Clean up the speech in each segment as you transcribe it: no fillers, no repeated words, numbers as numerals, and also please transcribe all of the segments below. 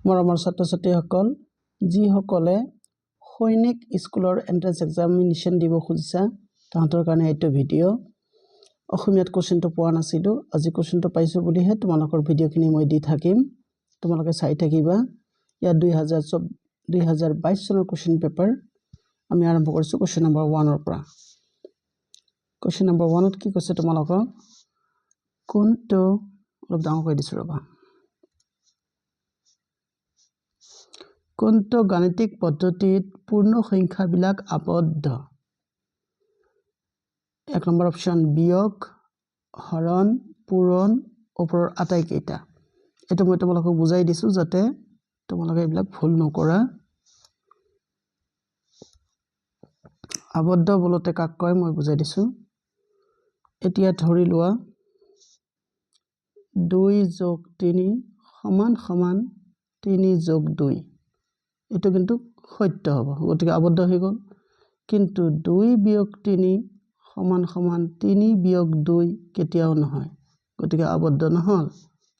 মৰমৰ ছাত্ৰ-ছাত্ৰীসকল যিসকলে সৈনিক স্কুলৰ এন্ট্ৰেন্স এক্সামিনেশ্যন দিব খুজিছা তাহাঁতৰ কাৰণে এইটো ভিডিঅ' অসমীয়াত কোৱেশ্চনটো পোৱা নাছিলোঁ আজি কোৱেশ্চনটো পাইছোঁ বুলিহে তোমালোকৰ ভিডিঅ'খিনি মই দি থাকিম তোমালোকে চাই থাকিবা ইয়াত 2022 চনৰ কোৱেশ্চন পেপাৰ আমি আৰম্ভ কৰিছোঁ কোৱেশ্চন নম্বৰ 1 ৰ পৰা কোৱেশ্চন নম্বৰ 1 ত কি কৈছে তোমালোকক কোনটো অলপ ডাঙৰ কৰি দিছোঁ ৰবা কোনটো গাণিতিক পদ্ধতিত পূৰ্ণ সংখ্যাবিলাক আবদ্ধ এক নম্বৰ অপচন বিয়োগ হৰণ পূৰণ ওপৰৰ আটাইকেইটা এটা মই তোমালোকক বুজাই দিছো যাতে তোমালোকে এইবিলাক ভুল নকৰা আবদ্ধ বলতে কাক কয় মই বুজাই দিছো এতিয়া ধৰি লোৱা 2 + 3 = 3 + 2 এটা কিন্তু সত্য হ'ব গতিকে আবদ্ধ হৈ গ'ল কিন্তু 2 - 3 = 3 - 2 কেতিয়াও নহয় গতিকে আবদ্ধ নহল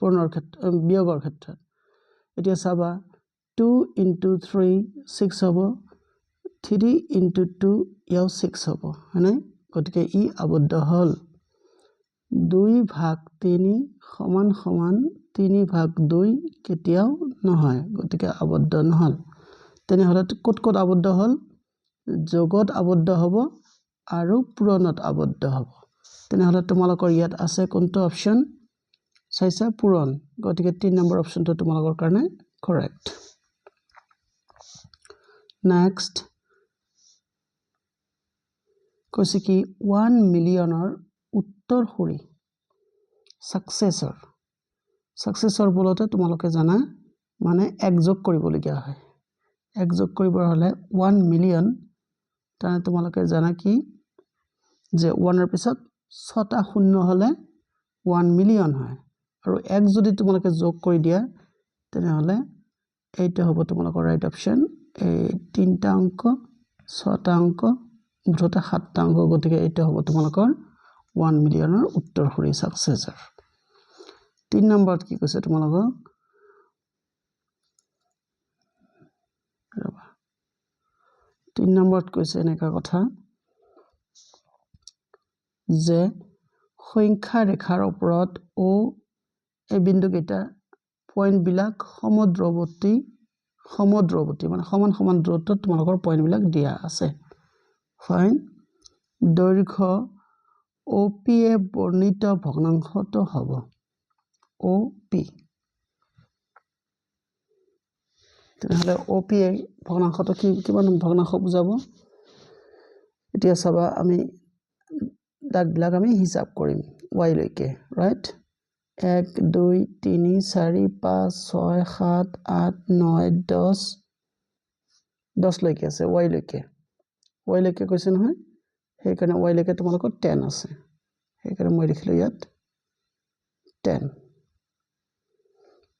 পূৰ্ণৰ ক্ষেত্ৰত বিয়োগৰ ক্ষেত্ৰত এতিয়া চাবা 2 * 3 6 হ'ব 3 * 2 ইয়াও 6 হ'ব হয়নে গতিকে ই আবদ্ধ হল 2/3 = 3/2 কেতিয়াও নহয় গতিকে আবদ্ধ নহল তেনেহলে ক'ত আবদ্ধ হল যোগত আবদ্ধ হ'ব আৰু পূৰণত আবদ্ধ হ'ব তেনেহলে তোমালোকৰ ইয়াত আছে কোনটো অপচন চাইছা পূৰণ গতিকে 3 নম্বৰ অপচনটো তোমালোকৰ কাৰণে কাৰেক্ট নেক্সট কৈছে কি 1 মিলিয়নৰ উত্তৰসূৰী সাকসেসৰ বলতে তোমালোকে জানা মানে এক যোগ কৰিবলগীয়া হয় এক যোগ কৰিবৰ হলে 1 মিলিয়ন তানে তোমালোকে জানা কি যে 1 ৰ পিছত 6টা শূন্য হলে 1 মিলিয়ন হয় আৰু এক যদি তোমালোকে যোগ কৰি দিয়া তেনেহলে এইটো হ'ব তোমালোকৰ ৰাইট অপচন এই 3টা অংক 6টা অংক মুঠতে 7টা অংক গতিকে এইটো হ'ব তোমালোকৰ 1 মিলিয়নৰ উত্তৰসূৰী সাকসেসৰ 3 নম্বৰত কি কৈছে তোমালোকক 3 নম্বৰত কৈছে এনেকা কথা যে সংখ্যা ৰেখাৰ ওপৰত ও এই বিন্দুকেইটা পইণ্ট বিলাক সমদ্ৰৱৰ্তী মানে সমান দূৰত্বত তোমালোকৰ পইণ্ট বিলাক দিয়া আছে ফাইন দৈৰ্ঘ্য OP এ বৰ্ণিত ভগ্নাংশটো হ'ব OP তেনেহলে OP এ ভগ্নাংশটো কিমান ভগ্নাংশ বুজাব এতিয়া চাবা আমি দাগবিলাক আমি হিসাব কৰিম y লৈকে ৰাইট 1 2 3 4 5 6 7 8 9 10 লৈকে আছে y লৈকে কৈছে নহয় সেইকাৰণে y লৈকে তোমালোকৰ 10 আছে সেইকাৰণে মই লিখিলো ইয়াত 10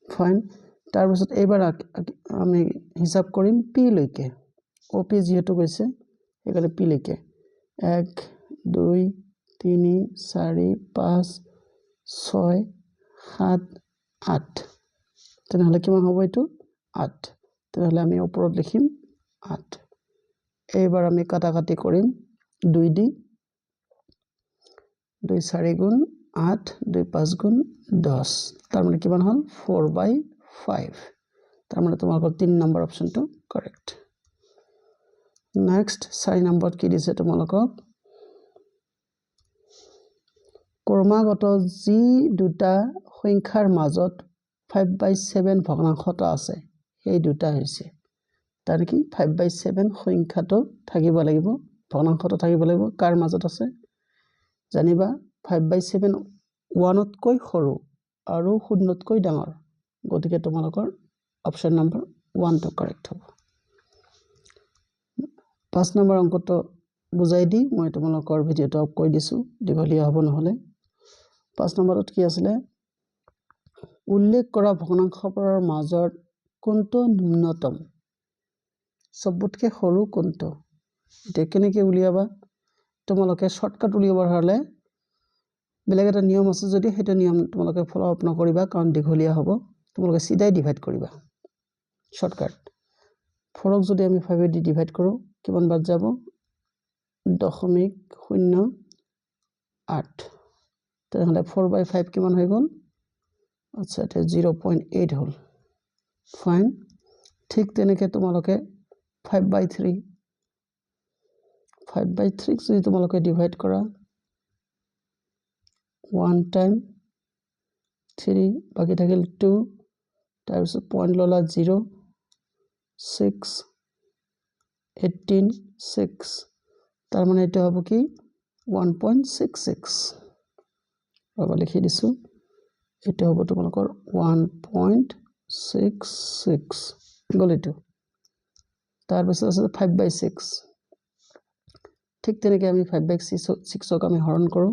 ফাইন তাৰ পিছত এইবাৰ আমি হিসাব কৰিম p লৈকে OP যেহেতু কৈছে সেইকাৰণে p লৈকে 1 2 3 4 5 6 7 8 তেনেহলে কিমান হ'ব এইটো 8 তেনেহলে আমি ওপৰত লিখিম 8 এইবাৰ আমি কাটাকাটি কৰিম 2 দি 2 4 গুণ 8 2 5 গুণ 10 তাৰ মানে কিমান হ'ল 4/5 তাৰ মানে তোমালোকৰ 3 নম্বৰ অপচনটো কাৰেক্ট নেক্সট 4 নম্বৰত কি দিছে তোমালোকক ক্ৰমাগত যি দুটা সংখ্যাৰ মাজত 5/7 ভগ্নাংশটো আছে সেই দুটা হৈছে তাৰ কি 5/7 সংখ্যাটো থাকিব লাগিব ভগ্নাংশটো থাকিব লাগিব কাৰ মাজত আছে জানিবা 5/7 1তকৈ সৰু আৰু 0তকৈ ডাঙৰ গতিকে তোমালোকৰ অপচন নম্বৰ 1 টো কাৰেক্ট হ'ব 5 নম্বৰ অংকটো বুজাই দি মই তোমালোকৰ ভিডিঅটো অফ কৰি দিছো দীঘলীয়া হ'ব নহলে 5 নম্বৰত কি আছিল উল্লেখ কৰা ভগ্নাংশবোৰৰ মাজত কোনটো ন্যূনতম সবতকে সৰু কোনটো এটা কেনেকৈ উলিয়াবা তোমালোকে শৰ্টকাট উলিয়াবৰ হলে বেলেগ এটা নিয়ম আছে যদি হেটো নিয়ম তোমালোকে ফলো আপ নকৰিবা কাৰণ দীঘলীয়া হ'ব তোমালোকে সিধাই ডিভাইড কৰিবা শৰ্টকাট 4ক যদি আমি 5 দি ডিভাইড কৰো কিমান বাদ যাব 0.08 তাহলে 4/5 কিমান হৈ গল আচ্ছা এটা 0.8 হল ফাইন ঠিক তেনেকে তোমালোকে 5/3 যদি তোমালোকে ডিভাইড কৰা 1 টাইম 3 বাকি থাকিল 2 তাৰপিছত পইণ্ট ললা 0 6 18 6 তাৰ মানে এটা হ'ব কি 1.66 ৰবা লিখি দিছো এটা হ'ব তোমালোকৰ 1.66 গল এটো তাৰপিছত আছে 5/6 ঠিক তেনেকে আমি 5/6ক আমি হৰণ কৰো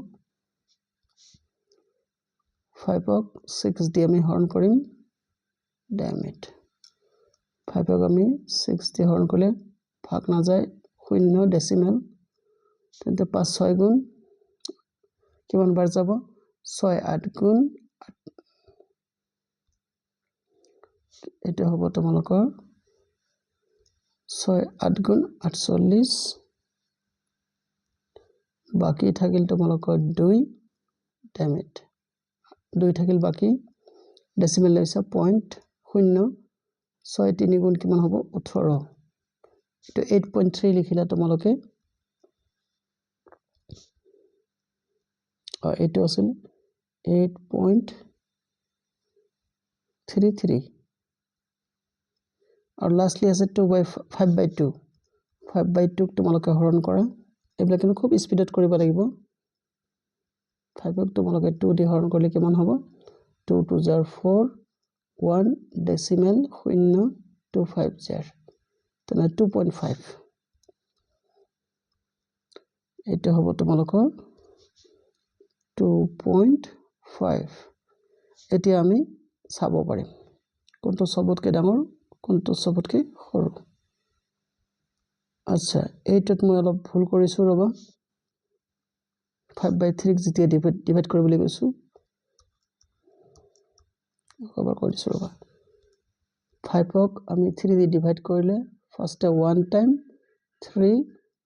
5ক 6 দি আমি হৰণ কৰিম damn it 5ক আমি 6 দি হৰণ কৰিলে ভাগ না যায় 0 ডেসিমেল তেন্তে 5 6 গুণ কিমান বাৰ যাব 6 8 গুণ এটা হ'ব তোমালোকৰ 6 8 গুণ 48 বাকি থাকিল তোমালোকৰ 2 damn it 2 থাকিল বাকি ডেসিমেল লৈছা 0.0 6 3 গুণ কিমান হ'ব 18 এটো 8.3 লিখিলা তোমালোকে এটো আছিল 8.33 আৰু লাষ্টলি আছে 5/2 5/2 তোমালোকে হৰণ কৰা এইবিলাক কিন্তু খুব স্পিডত কৰিব লাগিব 5ক তোমালোকে 2 দি হৰণ কৰিলে কিমান হ'ব 2 2 জাৰ 4 1 ডেসিমেল 0.250 তেনে 2.5 এটা হ'ব তোমালোকৰ 2.5 এতিয়া আমি চাব পাৰিম কোনটো সবতকে ডাঙৰ কোনটো সবতকে সৰু আচ্ছা এইটোত মই অলপ ভুল কৰিছো ৰবা 5/3 ক যেতিয়া ডিভাইড কৰিবলৈ গৈছো কভাৰ কৰিছো ৰবা 5ক আমি 3 দি ডিভাইড কৰিলে ফাৰ্স্টে 1 টাইম 3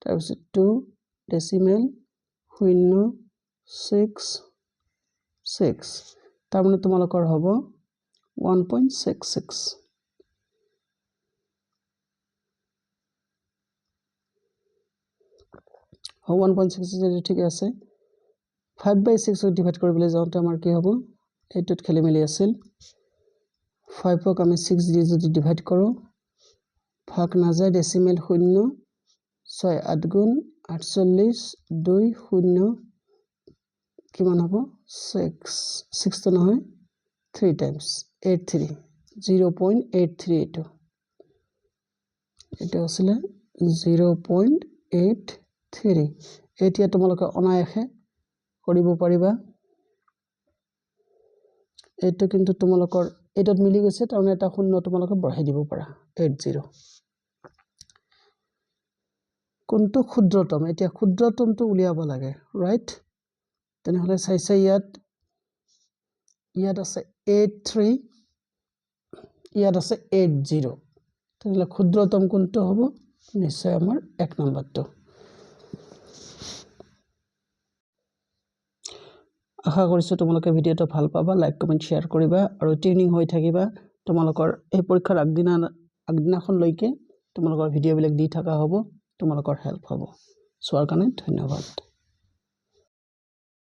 তাৰপিছত 2 ডেসিমেল 0.66 তাৰ মানে তোমালোকৰ হ'ব 1.66 1.66 ঠিক আছে 5/6 ক ডিভাইড কৰিবলৈ যাওঁতে আমাৰ কি হ'ব এইটোত খেলি মেলি আছিল 5ক আমি 6 দি যদি ডিভাইড কৰো ভাগ না যায় ডেসিমেল 0 6 8 গুণ 48 2 0 কিমান হ'ব 6 তো নহয় 3 টাইমস 83 0.83 এটা আছিল 0.83 এতিয়া তোমালোকে অনায়াসে কৰিব পাৰিবা এটো কিন্তু তোমালোকৰ এটাত মিলি গৈছে তাৰমানে এটা শূন্য তোমালোকে বঢ়াই দিব পাৰা 80 কোনটো ক্ষুদ্ৰতম এতিয়া ক্ষুদ্ৰতমটো উলিয়াব লাগে ৰাইট তেনেহলে চাইছে ইয়াত আছে 83 ইয়াত আছে 80 তেনেহলে ক্ষুদ্ৰতম কোনটো হ'ব নিশ্চয় আমাৰ 1 নম্বৰটো আশা কৰিছো তোমালোকে ভিডিওটো ভাল পাবা লাইক কমেন্ট শেয়াৰ কৰিবা আৰু টিউনিং হৈ থাকিবা তোমালোকৰ এই পৰীক্ষাৰ আগদিনাখন লৈকে তোমালোকৰ ভিডিওবিলাক দি থকা হ'ব তোমালোকৰ হেল্প হ'ব চোৱাৰ কাৰণে ধন্যবাদ